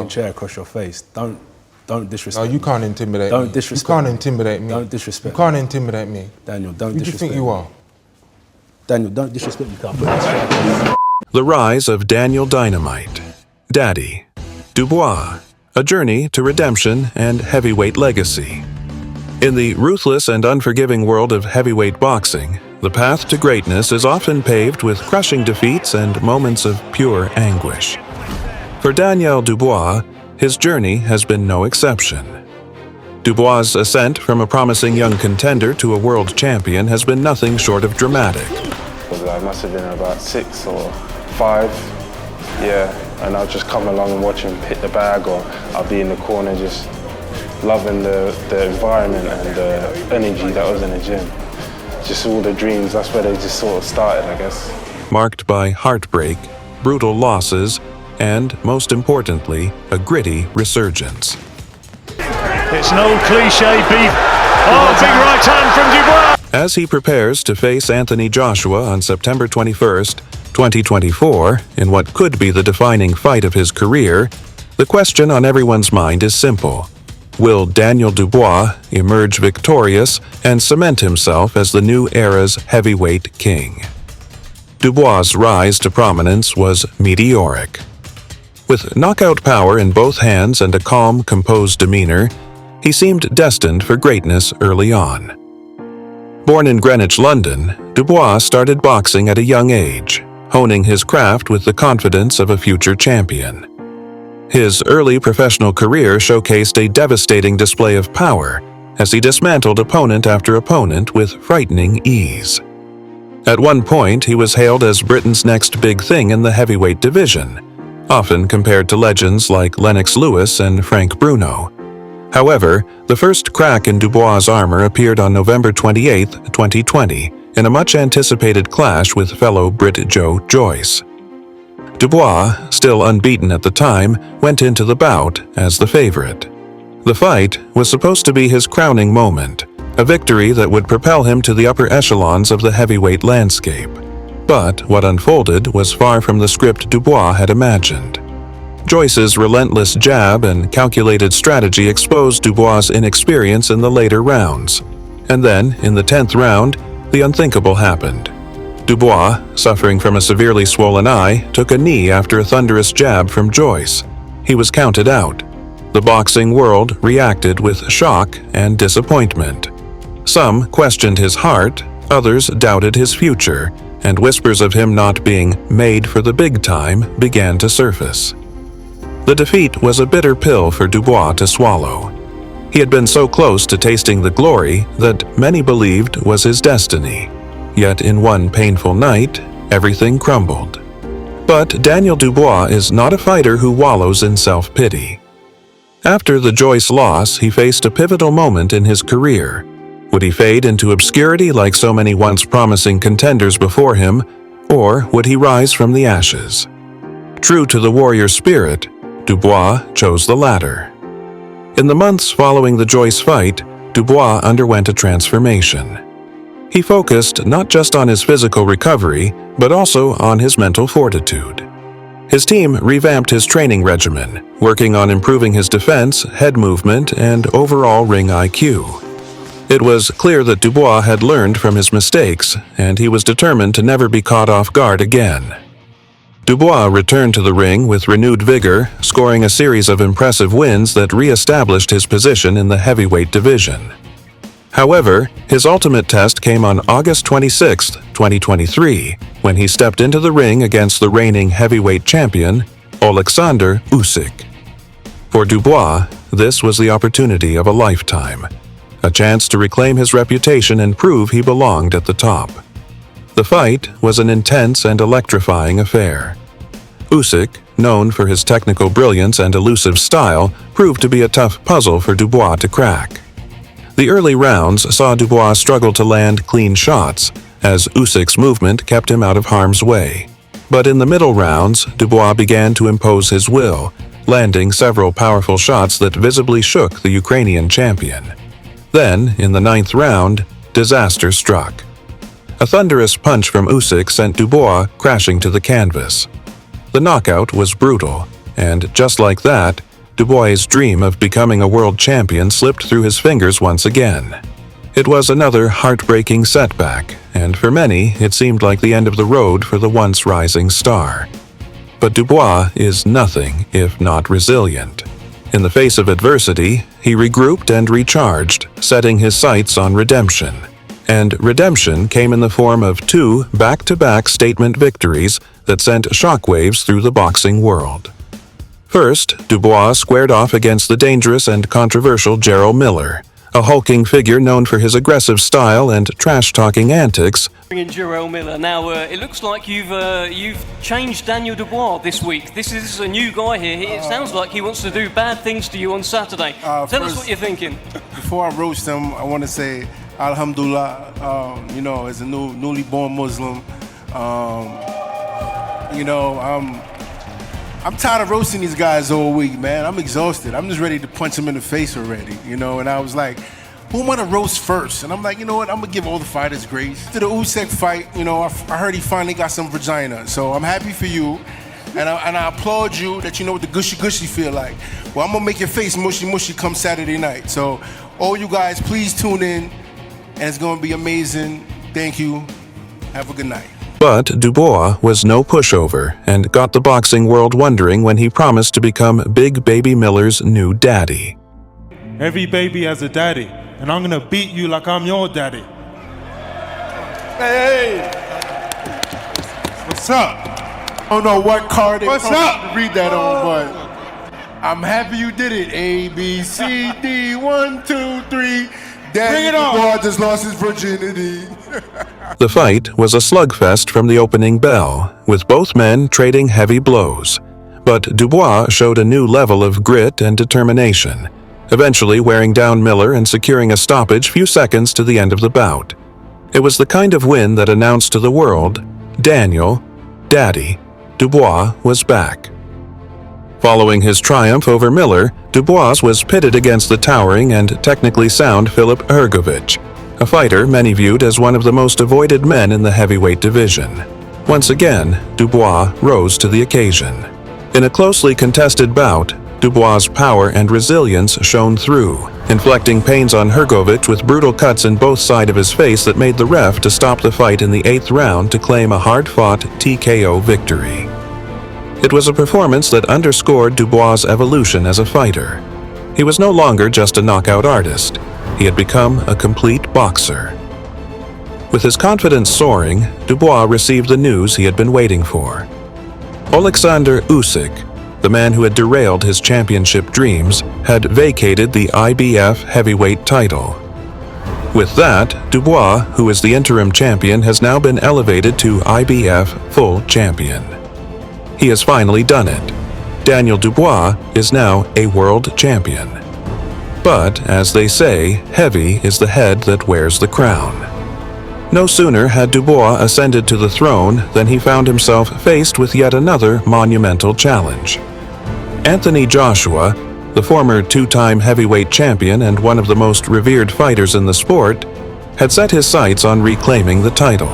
fucking chair across your face. Don't disrespect. No, you can't intimidate me. Don't disrespect. You can't intimidate me. Don't disrespect. You can't intimidate me. Daniel, don't Who do you disrespect. think you are? Daniel, don't disrespect me. Can't put this. The Rise of Daniel Dynamite, Daddy, Dubois, a journey to redemption and heavyweight legacy. In the ruthless and unforgiving world of heavyweight boxing, the path to greatness is often paved with crushing defeats and moments of pure anguish. For Daniel Dubois, his journey has been no exception. Dubois' ascent from a promising young contender to a world champion has been nothing short of dramatic. I must have been about 6 or 5, yeah, and I'll just come along and watch him hit the bag, or I'll be in the corner just loving the environment and the energy that was in the gym. Just all the dreams, that's where they just sort of started, I guess. Marked by heartbreak, brutal losses, and, most importantly, a gritty resurgence. It's an old cliche beef. Oh, big right hand from Dubois! As he prepares to face Anthony Joshua on September 21st, 2024, in what could be the defining fight of his career, the question on everyone's mind is simple. Will Daniel Dubois emerge victorious and cement himself as the new era's heavyweight king? Dubois' rise to prominence was meteoric. With knockout power in both hands and a calm, composed demeanor, he seemed destined for greatness early on. Born in Greenwich, London, Dubois started boxing at a young age, honing his craft with the confidence of a future champion. His early professional career showcased a devastating display of power as he dismantled opponent after opponent with frightening ease. At one point, he was hailed as Britain's next big thing in the heavyweight division, often compared to legends like Lennox Lewis and Frank Bruno. However, the first crack in Dubois' armor appeared on November 28, 2020, in a much-anticipated clash with fellow Brit Joe Joyce. Dubois, still unbeaten at the time, went into the bout as the favorite. The fight was supposed to be his crowning moment, a victory that would propel him to the upper echelons of the heavyweight landscape. But what unfolded was far from the script Dubois had imagined. Joyce's relentless jab and calculated strategy exposed Dubois' inexperience in the later rounds. And then, in the 10th round, the unthinkable happened. Dubois, suffering from a severely swollen eye, took a knee after a thunderous jab from Joyce. He was counted out. The boxing world reacted with shock and disappointment. Some questioned his heart, others doubted his future, and whispers of him not being made for the big time began to surface. The defeat was a bitter pill for Dubois to swallow. He had been so close to tasting the glory that many believed was his destiny. Yet in one painful night, everything crumbled. But Daniel Dubois is not a fighter who wallows in self-pity. After the Joyce loss, he faced a pivotal moment in his career. Would he fade into obscurity like so many once promising contenders before him, or would he rise from the ashes? True to the warrior spirit, Dubois chose the latter. In the months following the Joyce fight, Dubois underwent a transformation. He focused not just on his physical recovery, but also on his mental fortitude. His team revamped his training regimen, working on improving his defense, head movement, and overall ring IQ. It was clear that Dubois had learned from his mistakes, and he was determined to never be caught off guard again. Dubois returned to the ring with renewed vigor, scoring a series of impressive wins that re-established his position in the heavyweight division. However, his ultimate test came on August 26, 2023, when he stepped into the ring against the reigning heavyweight champion, Oleksandr Usyk. For Dubois, this was the opportunity of a lifetime, a chance to reclaim his reputation and prove he belonged at the top. The fight was an intense and electrifying affair. Usyk, known for his technical brilliance and elusive style, proved to be a tough puzzle for Dubois to crack. The early rounds saw Dubois struggle to land clean shots, as Usyk's movement kept him out of harm's way. But in the middle rounds, Dubois began to impose his will, landing several powerful shots that visibly shook the Ukrainian champion. Then, in the 9th round, disaster struck. A thunderous punch from Usyk sent Dubois crashing to the canvas. The knockout was brutal, and just like that, Dubois' dream of becoming a world champion slipped through his fingers once again. It was another heartbreaking setback, and for many, it seemed like the end of the road for the once rising star. But Dubois is nothing if not resilient. In the face of adversity, he regrouped and recharged, setting his sights on redemption. And redemption came in the form of 2 back-to-back statement victories that sent shockwaves through the boxing world. First, Dubois squared off against the dangerous and controversial Jerrell Miller, a hulking figure known for his aggressive style and trash-talking antics. In Jerrell Miller. Now, it looks like you've changed Daniel Dubois this week. This is a new guy here. It sounds like he wants to do bad things to you on Saturday. Tell us what you're thinking. Before I roast him, I want to say Alhamdulillah. You know, as a newly born Muslim, you know, I'm tired of roasting these guys all week, man. I'm exhausted. I'm just ready to punch them in the face already, you know. And I was like, who am I to roast first? And I'm like, you know what? I'm gonna give all the fighters grace. After the Usyk fight, you know, I heard he finally got some vagina, so I'm happy for you, and I applaud you that you know what the gushy feel like. Well, I'm gonna make your face mushy come Saturday night. So, all you guys, please tune in, and it's gonna be amazing. Thank you. Have a good night. But Dubois was no pushover and got the boxing world wondering when he promised to become Big Baby Miller's new daddy. Every baby has a daddy, and I'm gonna beat you like I'm your daddy. Hey! What's up? I don't know what card What's up? to read that on, but I'm happy you did it. A, B, C, D, 1, 2, 3. Daddy Dubois just lost his virginity. The fight was a slugfest from the opening bell, with both men trading heavy blows. But Dubois showed a new level of grit and determination, eventually wearing down Miller and securing a stoppage few seconds to the end of the bout. It was the kind of win that announced to the world, Daniel, Daddy, Dubois was back. Following his triumph over Miller, Dubois was pitted against the towering and technically sound Philip Hrgovic, a fighter many viewed as one of the most avoided men in the heavyweight division. Once again, Dubois rose to the occasion. In a closely contested bout, Dubois' power and resilience shone through, inflicting pains on Hrgovic with brutal cuts in both sides of his face that made the ref to stop the fight in the 8th round to claim a hard-fought TKO victory. It was a performance that underscored Dubois' evolution as a fighter. He was no longer just a knockout artist. He had become a complete boxer. With his confidence soaring, Dubois received the news he had been waiting for. Oleksandr Usyk, the man who had derailed his championship dreams, had vacated the IBF Heavyweight Title. With that, Dubois, who is the interim champion, has now been elevated to IBF Full Champion. He has finally done it. Daniel Dubois is now a world champion. But, as they say, heavy is the head that wears the crown. No sooner had Dubois ascended to the throne than he found himself faced with yet another monumental challenge. Anthony Joshua, the former 2-time heavyweight champion and one of the most revered fighters in the sport, had set his sights on reclaiming the title.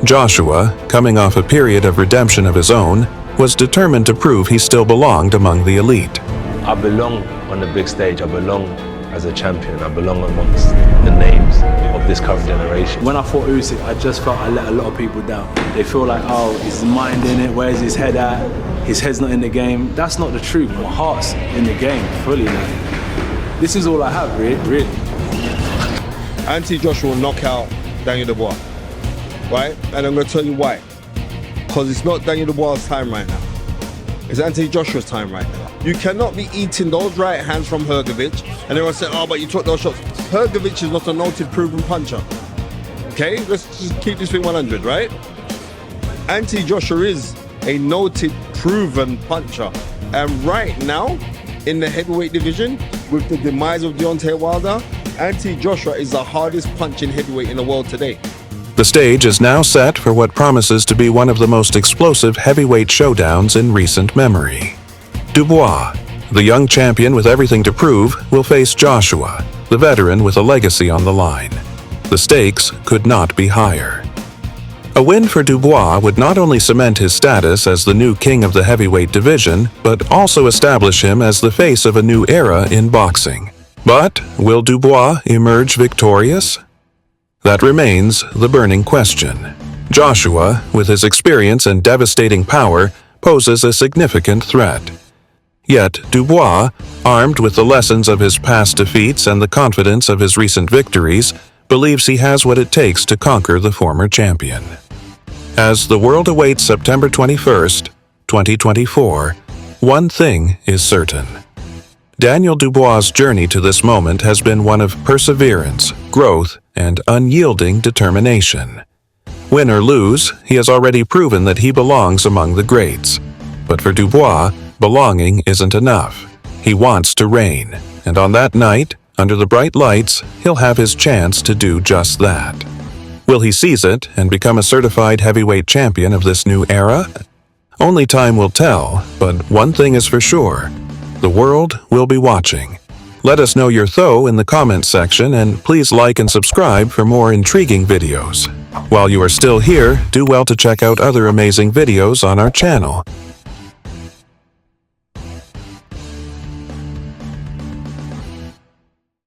Joshua, coming off a period of redemption of his own, was determined to prove he still belonged among the elite. I belong on the big stage. I belong as a champion. I belong amongst the names of this current generation. When I fought Usyk, I just felt I let a lot of people down. They feel like, oh, is his mind in it? Where's his head at? His head's not in the game. That's not the truth. My heart's in the game, fully now. This is all I have, really. Joshua will knock out Daniel Dubois, right? And I'm going to tell you why. Because it's not Daniel Dubois' time right now. It's Anthony Joshua's time right now. You cannot be eating those right hands from Hrgovic and everyone say, oh, but you took those shots. Hrgovic is not a noted proven puncher. Okay, let's just keep this thing 100, right? Anthony Joshua is a noted proven puncher. And right now, in the heavyweight division, with the demise of Deontay Wilder, Anthony Joshua is the hardest punching heavyweight in the world today. The stage is now set for what promises to be one of the most explosive heavyweight showdowns in recent memory. Dubois, the young champion with everything to prove, will face Joshua, the veteran with a legacy on the line. The stakes could not be higher. A win for Dubois would not only cement his status as the new king of the heavyweight division, but also establish him as the face of a new era in boxing. But will Dubois emerge victorious? That remains the burning question. Joshua, with his experience and devastating power, poses a significant threat. Yet Dubois, armed with the lessons of his past defeats and the confidence of his recent victories, believes he has what it takes to conquer the former champion. As the world awaits September 21st, 2024, one thing is certain. Daniel Dubois' journey to this moment has been one of perseverance, growth, and unyielding determination. Win or lose, he has already proven that he belongs among the greats. But for Dubois, belonging isn't enough. He wants to reign, and on that night, under the bright lights, he'll have his chance to do just that. Will he seize it and become a certified heavyweight champion of this new era? Only time will tell, but one thing is for sure. The world will be watching. Let us know your thought in the comments section, and please like and subscribe for more intriguing videos. While you are still here, do well to check out other amazing videos on our channel.